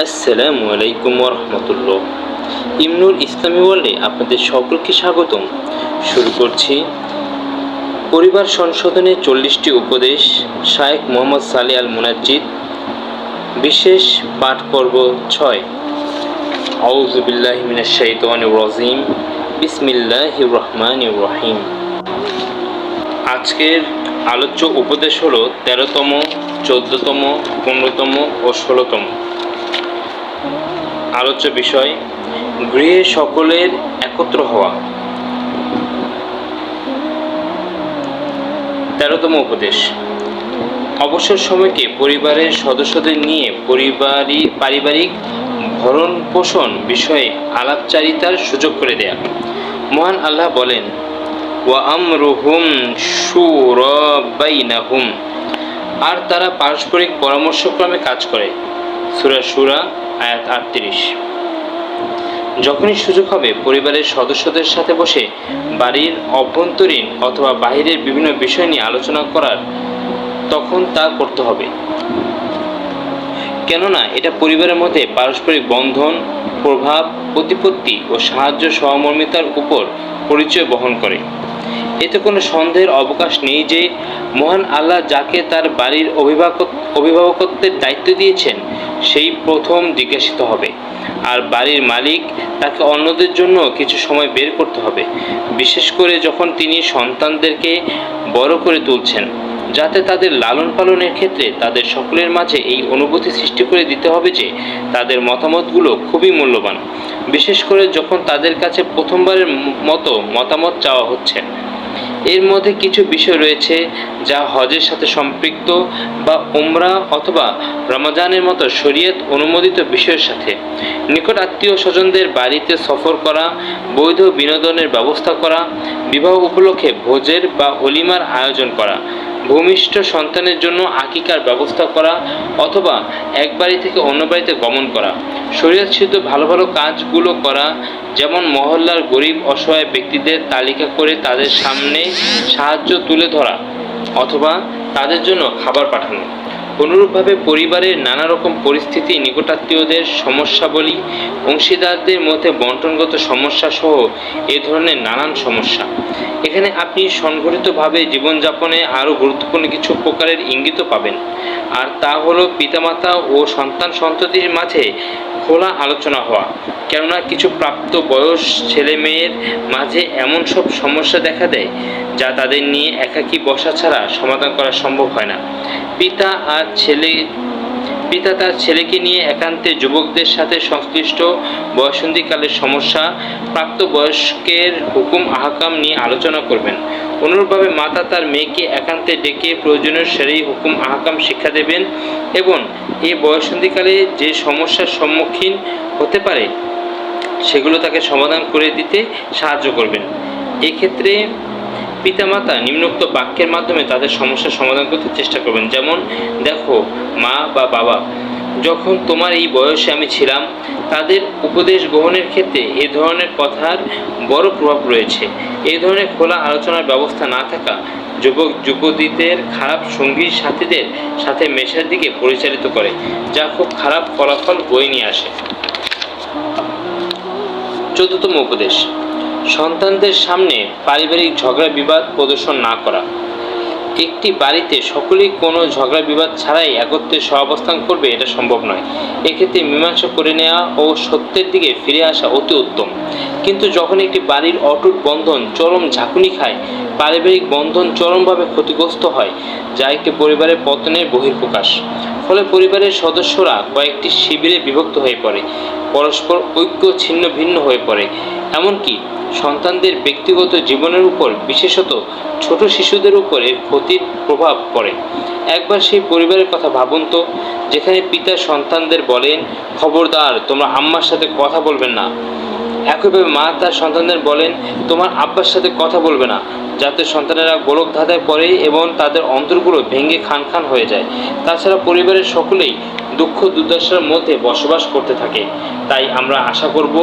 আসসালামু আলাইকুম রহমতুল্লাহ। ইমনুল ইসলামী ওয়ার্ল্ডে আপনাদের সকলকে স্বাগতম। শুরু করছি পরিবার সংশোধনে 40টি উপদেশ, শায়েখ মোহাম্মদ সালেহ আল মুনাজ্জিদ, বিশেষ পাঠ পর্ব 6। আউযু বিল্লাহি মিনাশ শাইতানির রাজিম, বিসমিল্লাহির রহমানির রহিম। আজকের আলোচ্য উপদেশ হলো 13তম, 14তম, 15তম ও 16তম। আলোচ্য বিষয়: গৃহে সকলের একত্র হওয়া। 13তম উপদেশ: অবসর সময়কে পরিবারের সদস্যদের নিয়ে পারিবারিক ভরণ পোষণ বিষয়ে আলাপচারিতার সুযোগ করে দেয়া। মহান আল্লাহ বলেন, ওয়া আমরুহুম শুরা বাইনাহুম, আর তারা পারস্পরিক পরামর্শক্রমে কাজ করে। সূরা সূরা আয়াত 38। যখনই সুযোগ হবে পরিবারের সদস্যদের সাথে বসে বাড়ির অভ্যন্তরীণ অথবা বাহিরের বিভিন্ন বিষয় নিয়ে আলোচনা করার, তখন তা করতে হবে। কেননা এটা পরিবারের মধ্যে পারস্পরিক বন্ধন, প্রভাব, প্রতিপত্তি ও সাহায্য সহমর্মিতার উপর পরিচয় বহন করে। এতে কোনো সন্দেহের অবকাশ নেই যে মহান আল্লাহ যাকে তার বাড়ির অভিভাবকত্বের দায়িত্ব দিয়েছেন সেই প্রথম জিজ্ঞাসিত হবে, আর বাড়ির মালিক তাকে অন্যদের জন্য কিছু সময় বের করতে হবে, বিশেষ করে যখন তিনি সন্তানদেরকে বড় করে তুলছেন, যাতে তাদের লালন পালনের ক্ষেত্রে তাদের সকলের মাঝে এই অনুভূতি সৃষ্টি করে দিতে হবে যে তাদের মতামতগুলো খুবই মূল্যবান, বিশেষ করে যখন তাদের কাছে প্রথমবারের মতো মতামত চাওয়া হচ্ছে। এর মধ্যে কিছু বিষয় রয়েছে যা হজের সাথে সম্পৃক্ত বা উমরা অথবা রমজানের মতো শরীয়ত অনুমোদিত বিষয়ের সাথে। নিকট আত্মীয় স্বজনদের বাড়িতে সফর করা, বৈধ বিনোদনের ব্যবস্থা করা, বিবাহ উপলক্ষে ভোজের বা অলিমার আয়োজন করা, ভূমিষ্ঠ সন্তানের জন্য আকিকার ব্যবস্থা করা অথবা এক বাড়ি থেকে অন্য বাড়িতে গমন করা, শরীয়ত সিদ্ধ ভালো ভালো কাজগুলো করা, যেমন মহল্লার গরিব অসহায় ব্যক্তিদের তালিকা করে তাদের সামনে সাহায্য তুলে ধরা অথবা তাদের জন্য খাবার পাঠানো। অনুরূপভাবে পরিবারের নানা রকম পরিস্থিতি, নিকটাত্মীয়দের সমস্যাবলী, অংশীদারদের মধ্যে বন্টনগত সমস্যা সহ এ ধরনের নানান সমস্যা। এখানে আপনি সংগঠিতভাবে জীবনযাপনে আরও গুরুত্বপূর্ণ কিছু প্রকারের ইঙ্গিত পাবেন, আর তা হলো পিতামাতা ও সন্তান সন্ততির মাঝে খোলা আলোচনা হওয়া। কেননা কিছু প্রাপ্ত বয়স ছেলে মেয়ের মাঝে এমন সব সমস্যা দেখা দেয় যা তাদের নিয়ে একাকী বসা ছাড়া সমাধান করা সম্ভব হয় না। পিতা তার ছেলেকে নিয়ে একান্তে যুবকদের সাথে সংশ্লিষ্ট বয়ঃসন্ধিকালের সমস্যা, প্রাপ্তবয়স্কের হুকুম আহকাম নিয়ে আলোচনা করবেন। অনুরূপভাবে মাতা তার মেয়েকে একান্তে ডেকে প্রয়োজনীয় সেই হুকুম আহকাম শিক্ষা দেবেন এবং এই বয়ঃসন্ধিকালে যে সমস্যার সম্মুখীন হতে পারে সেগুলো তাকে সমাধান করে দিতে সাহায্য করবেন। এক্ষেত্রে পিতামাতা নিম্নোক্ত বাক্যের মাধ্যমে তাদের সমস্যার সমাধান করতে চেষ্টা করবেন। যেমন, দেখো মা বা বাবা, যখন তোমার এই বয়সে আমি ছিলাম, তাদের উপদেশ গ্রহণের ক্ষেত্রে এ ধরনের কথার বড় প্রভাব রয়েছে। এই ধরনের খোলা আলোচনার ব্যবস্থা না থাকা যুবক যুবতীদের খারাপ সঙ্গী সাথীদের সাথে মেশার দিকে পরিচালিত করে, যা খুব খারাপ ফলাফল বয়ে নিয়ে আসে। 14তম উপদেশ: সন্তানদের সামনে পারিবারিক ঝগড়া বিবাদ প্রদর্শন না করা। একটি বাড়িতে সকলেই কোনো ঝগড়া বিবাদ ছাড়াই একত্রে সহাবস্থান করবে এটা সম্ভব নয়। এক্ষেত্রে মীমাংসা করে নেওয়া ও সত্যের দিকে ফিরে আসা অতি উত্তম। কিন্তু যখন একটি বাড়ির অটুট বন্ধন চরম ঝাঁকুনি খায়, পারিবারিক বন্ধন চরমভাবে ক্ষতিগ্রস্ত হয়, যা একটি পরিবারের পতনের বহিঃপ্রকাশ। ফলে পরিবারের সদস্যরা কয়েকটি শিবিরে বিভক্ত হয়ে পড়ে, পরস্পর ঐক্য ছিন্ন ভিন্ন হয়ে পড়ে, এমনকি সন্তানদের ব্যক্তিগত জীবনের উপর, বিশেষত ছোট শিশুদের উপর এর ক্ষতির প্রভাব পড়ে। একবার সেই পরিবারের কথা ভাবুন তো, যেখানে পিতা সন্তানদের বলেন, খবরদার তোমরা আম্মার সাথে কথা বলবেন না। একইভাবে মা তার সন্তানদের বলেন, তোমার আব্বার সাথে কথা বলবে না, যাতে সন্তানেরা গোলক ধাঁধায় পড়ে এবং তাদের অন্তরগুলো ভেঙে খান খান হয়ে যায়। তাছাড়া পরিবারের সকলেই দুঃখ দুর্দশার মধ্যে বসবাস করতে থাকে। তাই আমরা আশা করব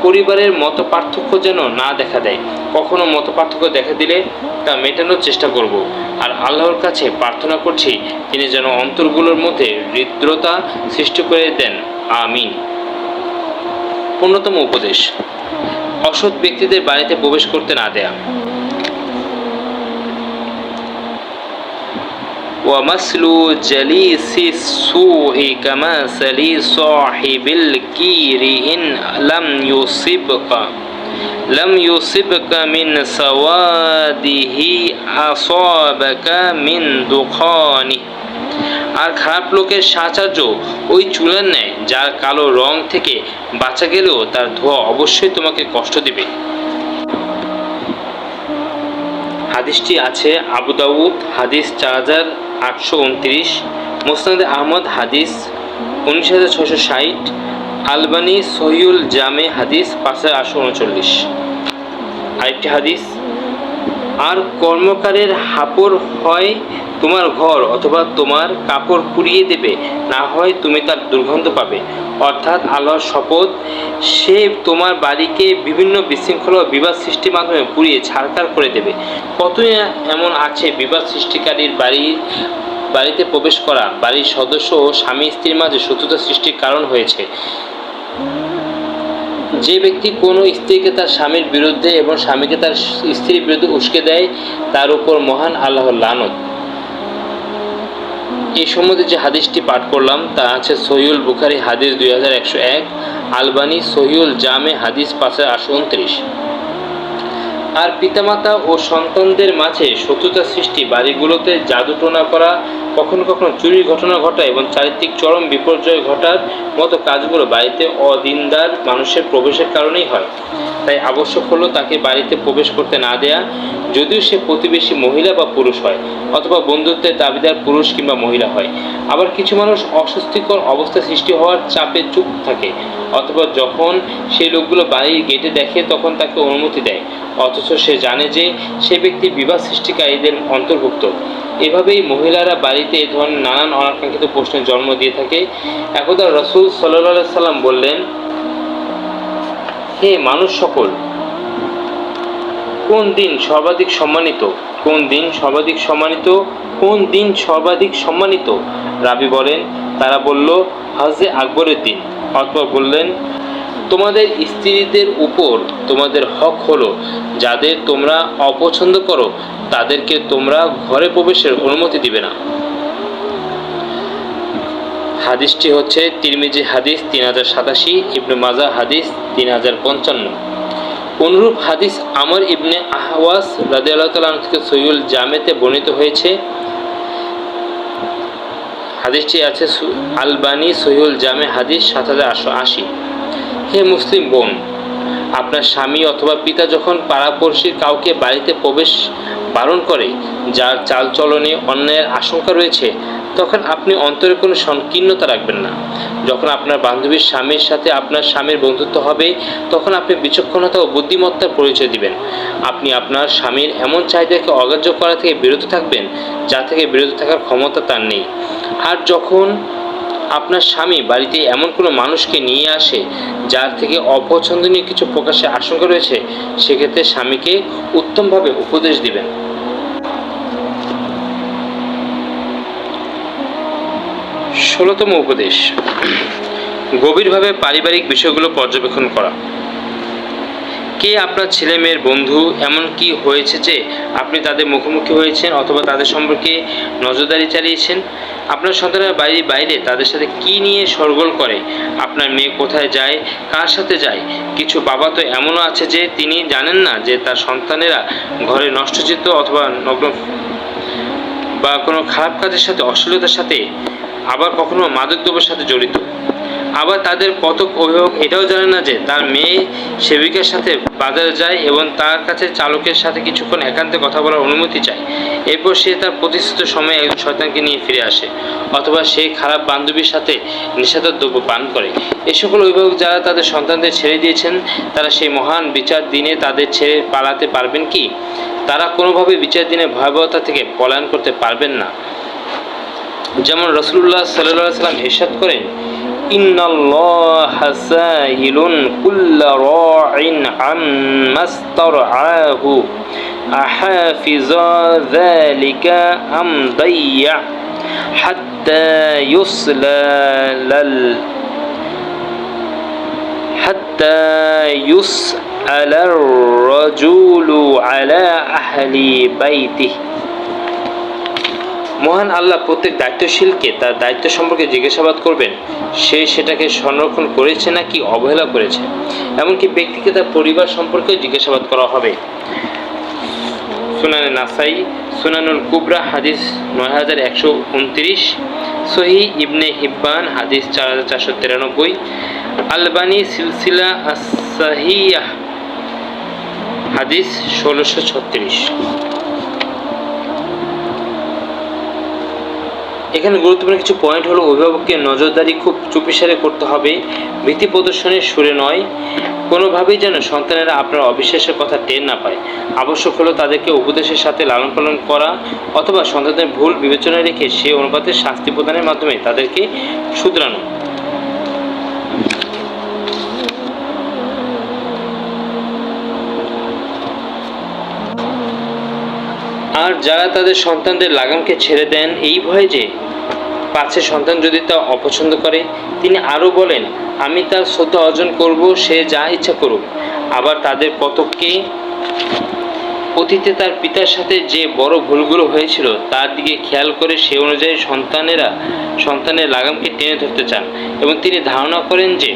পরিবারের মত পার্থক্য যেন না দেখা দেয়। কখনো মত পার্থক্য দেখা দিলে তা মেটানোর চেষ্টা করব, আর আল্লাহর কাছে প্রার্থনা করছি তিনি যেন অন্তরগুলোর মধ্যে হৃদ্রতা সৃষ্টি করে দেন। আমিন। 15তম উপদেশ, অসৎ ব্যক্তিদের বাড়িতে প্রবেশ করতে না দেয়া। ومثل جليس السوء كمثل صاحب الكير إن لم يصبك من سواده أصابك من دخانه। আর খারাপ লোকের সাহচর্য ওই চুলের ন্যায়, যার কালো রং থেকে বাঁচা গেলেও তার ধোঁয়া অবশ্যই তোমাকে কষ্ট দেবে। হাদিসটি আছে আবু দাউদ হাদিস 4829, মুসনাদে আহমদ হাদিস 19660, আলবানী সহিউল জামে হাদিস 5839। আরেকটি হাদিস, আর কর্মকারের হাপড় হয় তোমার ঘর অথবা তোমার কাপড় পুড়িয়ে দেবে, না হয় তুমি তার দুর্গন্ধ পাবে। অর্থাৎ আল্লাহর শপথ, সে তোমার বাড়িকে বিভিন্ন বিশৃঙ্খলা ও বিবাদ সৃষ্টির মাধ্যমে পুড়িয়ে ছারখার করে দেবে। কতই এমন আছে বিবাদ সৃষ্টিকারীর বাড়িতে প্রবেশ করা বাড়ির সদস্য ও স্বামী স্ত্রীর মাঝে শত্রুতা সৃষ্টির কারণ হয়েছে। যে ব্যক্তি কোনো স্ত্রীকে তার স্বামীর বিরুদ্ধে এবং স্বামীকে তার স্ত্রীর বিরুদ্ধে উস্কে দেয়, তার উপর মহান আল্লাহর লানত। এই সম্বন্ধে যে হাদিসটি পাঠ করলাম তা আছে সহিউল বুখারী হাদিস 2101, আলবানী সহিউল জামে হাদিস 5829। আর পিতামাতা ও সন্তানদের মাঝে শত্রুতা সৃষ্টি, বাড়িগুলোতে জাদুটোনা করা, কখনো কখনো চুরির ঘটনা ঘটা এবং চারিত্রিক চরম বিপর্যয় ঘটার মতো কাজগুলো বাড়িতে অদিনদার মানুষের প্রবেশের কারণেই হয়। তাই আবশ্যক হলো তাকে বাড়িতে প্রবেশ করতে না দেয়া, যদিও সে প্রতিবেশী মহিলা বা পুরুষ হয়, অথবা বন্ধুত্বের দাবিদার পুরুষ কিংবা মহিলা হয়। আবার কিছু মানুষ অস্বস্তিকর অবস্থা সৃষ্টি হওয়ার চাপে চুপ থাকে, অথবা যখন সেই লোকগুলো বাড়ির গেটে দেখে তখন তাকে অনুমতি দেয়, অথচ সে জানে যে সে ব্যক্তি বিবাদ সৃষ্টিকারীদের অন্তর্ভুক্ত। এভাবেই মহিলারা বাড়িতে এ ধরনের নানান অনাকাঙ্ক্ষিত প্রশ্নের জন্ম দিয়ে থাকে। একদা রাসূল সাল্লাল্লাহু আলাইহি সাল্লাম বললেন, হে মানুষ সকল, কোন দিন সর্বাধিক সম্মানিত? কোন দিন সর্বাধিক সম্মানিত? কোন দিন সর্বাধিক সম্মানিত? রাবী বলেন, তারা বলল, হজে আকবরের দিন। অথবা বললেন, তোমাদের স্ত্রীদের উপর তোমাদের হক হলো, যাদের তোমরা অপছন্দ করো তাদেরকে তোমরা ঘরে প্রবেশের অনুমতি দিবে না। হাদিসটি হচ্ছে তিরমিজি হাদিস 3087, ইবনে মাজাহ হাদিস 3055। অনুরূপ হাদিস আমর ইবনে আহওয়াস রাদিয়াল্লাহু তাআলা আনহু থেকে সহিহুল জামেতে বর্ণিত হয়েছে। হাদিসটি আছে আলবানী সহিহুল জামে হাদিস 7880। হে মুসলিম বোন, আপনার স্বামী অথবা পিতা যখন পাড়াপড়শির কাউকে বাড়িতে প্রবেশ বারণ করে, যার চালচলনে অন্যায়ের আশঙ্কা রয়েছে, তখন আপনি অন্তরে কোনো সংকীর্ণতা রাখবেন না। যখন আপনার বান্ধবীর স্বামীর সাথে আপনার স্বামীর বন্ধুত্ব হবে, তখন আপনি বিচক্ষণতা ও বুদ্ধিমত্তার পরিচয় দিবেন। আপনি আপনার স্বামীর এমন চাহিদাকে অগ্রাহ্য করা থেকে বিরত থাকবেন, যা থেকে বিরত থাকার ক্ষমতা তার নেই। আর যখন আপনার স্বামী বাড়িতে এমন কোনো মানুষকে নিয়ে আসে যার থেকে অপছন্দনীয় কিছু প্রকাশের আশঙ্কা রয়েছে, সেক্ষেত্রে স্বামীকে উত্তমভাবে উপদেশ দিবেন। 16তম উপদেশ, গভীরভাবে পারিবারিক বিষয়গুলো পর্যবেক্ষণ করা। কে আপনার ছেলে মেয়ের বন্ধু? এমন কি হয়েছে যে আপনি তাদের মুখোমুখি হয়েছেন অথবা তাদের সম্পর্কে নজরদারি চালিয়েছেন? আপনার সন্তানের বাড়ির বাইরে তাদের সাথে কি নিয়ে শোরগোল করে? আপনার মেয়ে কোথায় যায়, কার সাথে যায়? কিছু বাবা তো এমনও আছে যে তিনি জানেন না যে তার সন্তানেরা ঘরে নষ্টচিত্ত অথবা নগ্ন বা কোনো খারাপ কাজের সাথে, অশ্লীলতার সাথে, আবার কখনো মাদকদ্রব্যের সাথে জড়িত। আবার তাদের কতক অভিভাবক এটাও জানে না যে তার মেয়ে সেবিকার সাথে বাজারে যায় এবং তার কাছে চালকের সাথে কিছুক্ষণ একান্তে কথা বলার অনুমতি চায়। এরপর সে তার প্রতিষ্ঠিত সময়ে একজন শয়তানকে নিয়ে ফিরে আসে, অথবা সে খারাপ বান্ধবীর সাথে নেশাদার দ্রব্য পান করে। এ সকল অভিভাবক যারা তাদের সন্তানদের ছেড়ে দিয়েছেন, তারা সেই মহান বিচার দিনে তাদের ছেড়ে পালাতে পারবেন কি? তারা কোনোভাবে বিচার দিনের ভয়াবহতা থেকে পলায়ন করতে পারবেন না। যেমন রাসূলুল্লাহ সাল্লাল্লাহু আলাইহি ওয়াসাল্লাম ইরশাদ করেন, ইন্নাল্লাহা সাইলুন কুল্লা রা'ইন আম্মাস্তারআহু আহাফিযা যালিকা আম দাইয়া হাত্তা হাত্তা ইউসআলার রাজুলু আলা আহলি বাইতিহি। মহান আল্লাহ প্রত্যেক দায়িত্বশীলকে তার দায়িত্ব সম্পর্কে জিজ্ঞাসাবাদ করবেন, সে সেটাকে সংরক্ষণ করেছে নাকি অবহেলা করেছে। এমনকি ব্যক্তিকে তার পরিবার সম্পর্কেও জিজ্ঞাসাবাদ করা হবে। সুনানে নাসাই, সুনানুল কুবরা হাদিস ৯১২৯, সহিহ ইবনে হিব্বান হাদিস ৪৪৯৩, আলবানী সিলসিলা আস-সাহিহাহ হাদিস ১৬৩৬। এখানে গুরুত্বপূর্ণ কিছু পয়েন্ট হলো, অভিভাবককে নজরদারি খুব চুপিসারে করতে হবে, ভীতি প্রদর্শনের সুরে নয়। কোনোভাবেই যেন সন্তানেরা আপনার অবিশ্বাসের কথা টের না পায়। আবশ্যক হলো তাদেরকে উপদেশের সাথে লালন পালন করা, অথবা সন্তানদের ভুল বিবেচনায় রেখে সে অনুপাতে শাস্তি প্রদানের মাধ্যমে তাদেরকে শুধরানো। আর যারা তাদের সন্তানদের লাগামকে ছেড়ে দেন এই ভয়ে যে পাছে সন্তান যদি তা অপছন্দ করে, তিনি আরও বলেন, আমি তার শ্রদ্ধা অর্জন করব, সে যা ইচ্ছা করুক। আবার তাদের কতককে অতীতে তার পিতার সাথে যে বড় ভুলগুলো হয়েছিল তার দিকে খেয়াল করে সে অনুযায়ী সন্তানের লাগামকে টেনে ধরতে চান, এবং তিনি ধারণা করেন যে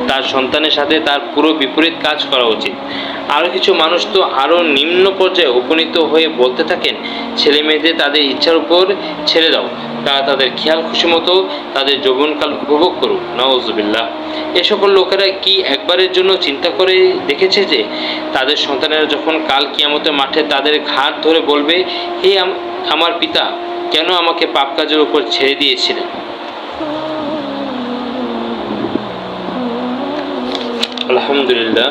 তার সন্তানের সাথে তার পুরো বিপরীত কাজ করা উচিত। আরও কিছু মানুষ তো আরও নিম্ন পর্যায়ে উপনীত হয়ে বলতে থাকেন, ছেলে মেয়েদের তাদের ইচ্ছার উপর ছেড়ে দাও, তারা তাদের খেয়াল খুশি মতো তাদের যৌবনকাল উপভোগ করুক। নাউজুবিল্লাহ। এ সকল লোকেরা কি একবারের জন্য চিন্তা করে দেখেছে যে তাদের সন্তানেরা যখন কাল কিয়ামতের মাঠে তাদের ঘাট ধরে বলবে, হে আমার পিতা, কেন আমাকে পাপ কাজের উপর ছেড়ে দিয়েছিলেন? আলহামদুলিল্লাহ,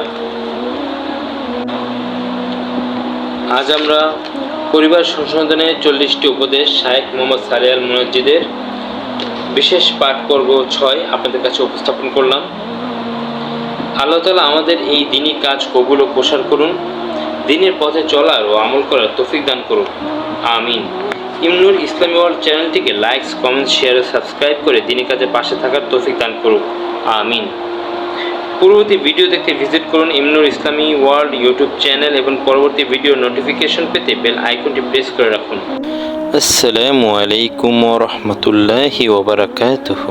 আজ আমরা পরিবার সংশোধনে 40টি উপদেশ শায়েখ মোহাম্মদ সালেহ আল মুনাজ্জিদের বিশেষ পাঠ পর্ব 6 আপনাদের কাছে উপস্থাপন করলাম। আল্লাহ তাআলা আমাদের এই দ্বীনি কাজ কবুল ও প্রসার করুন, দ্বীনের পথে চলার ও আমল করার তৌফিক দান করুন, আমিন। ইমনুর ইসলামী ওয়ার্ল্ড চ্যানেলটিকে লাইক, কমেন্ট, শেয়ার ও সাবস্ক্রাইব করে দ্বীনি কাজের পাশে থাকার তৌফিক দান করুন, আমিন। পরবর্তী ভিডিও দেখতে ভিজিট করুন ইমনুর ইসলামী ওয়ার্ল্ড ইউটিউব চ্যানেল, এবং পরবর্তী ভিডিও নোটিফিকেশন পেতে বেল আইকনটি প্রেস করে রাখুন। আসসালামু আলাইকুম ওয়া রাহমাতুল্লাহি ওয়া বারাকাতুহু।